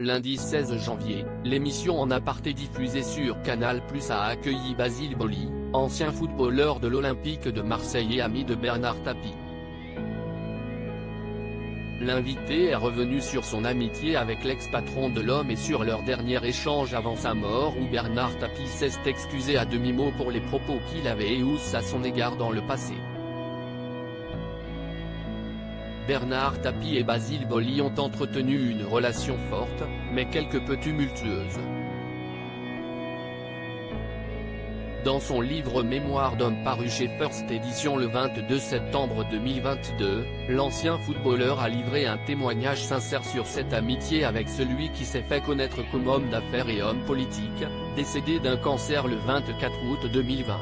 Lundi 16 janvier, l'émission En Aparté diffusée sur Canal+ a accueilli Basile Boli, ancien footballeur de l'Olympique de Marseille et ami de Bernard Tapie. L'invité est revenu sur son amitié avec l'ex-patron de l'Homme et sur leur dernier échange avant sa mort où Bernard Tapie s'est excusé à demi-mot pour les propos qu'il avait eus à son égard dans le passé. Bernard Tapie et Basile Boli ont entretenu une relation forte, mais quelque peu tumultueuse. Dans son livre Mémoires d'homme paru chez First Edition le 22 septembre 2022, l'ancien footballeur a livré un témoignage sincère sur cette amitié avec celui qui s'est fait connaître comme homme d'affaires et homme politique, décédé d'un cancer le 24 août 2020.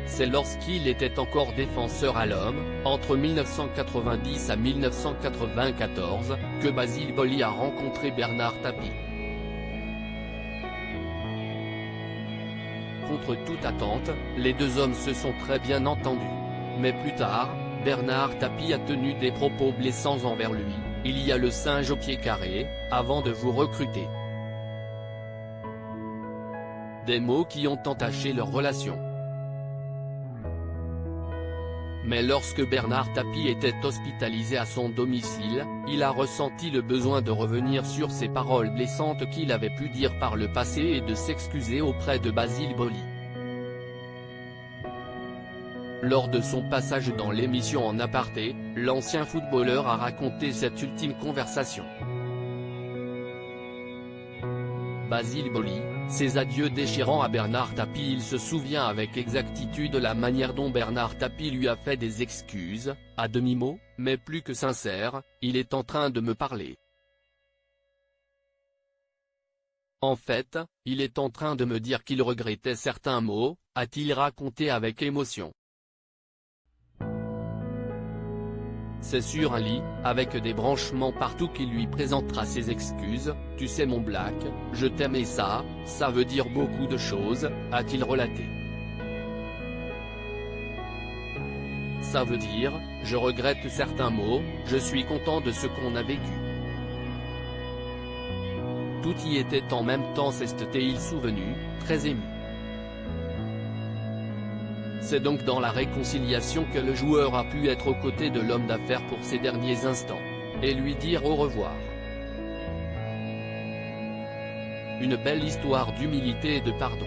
C'est lorsqu'il était encore défenseur à l'Homme, entre 1990 à 1994, que Basile Boli a rencontré Bernard Tapie. Contre toute attente, les deux hommes se sont très bien entendus. Mais plus tard, Bernard Tapie a tenu des propos blessants envers lui, il y a le singe au pied carré, avant de vous recruter. Des mots qui ont entaché leur relation. Mais lorsque Bernard Tapie était hospitalisé à son domicile, il a ressenti le besoin de revenir sur ces paroles blessantes qu'il avait pu dire par le passé et de s'excuser auprès de Basile Boli. Lors de son passage dans l'émission En Aparté, l'ancien footballeur a raconté cette ultime conversation. Basile Boli, ses adieux déchirants à Bernard Tapie. Il se souvient avec exactitude la manière dont Bernard Tapie lui a fait des excuses, à demi-mot, mais plus que sincères, il est en train de me parler. En fait, il est en train de me dire qu'il regrettait certains mots, a-t-il raconté avec émotion. C'est sur un lit, avec des branchements partout qu'il lui présentera ses excuses. Tu sais mon Black, je t'aime et ça veut dire beaucoup de choses, a-t-il relaté. Ça veut dire, je regrette certains mots, je suis content de ce qu'on a vécu. Tout y était en même temps, s'est-il souvenu, très ému. C'est donc dans la réconciliation que le joueur a pu être aux côtés de l'homme d'affaires pour ces derniers instants, et lui dire au revoir. Une belle histoire d'humilité et de pardon.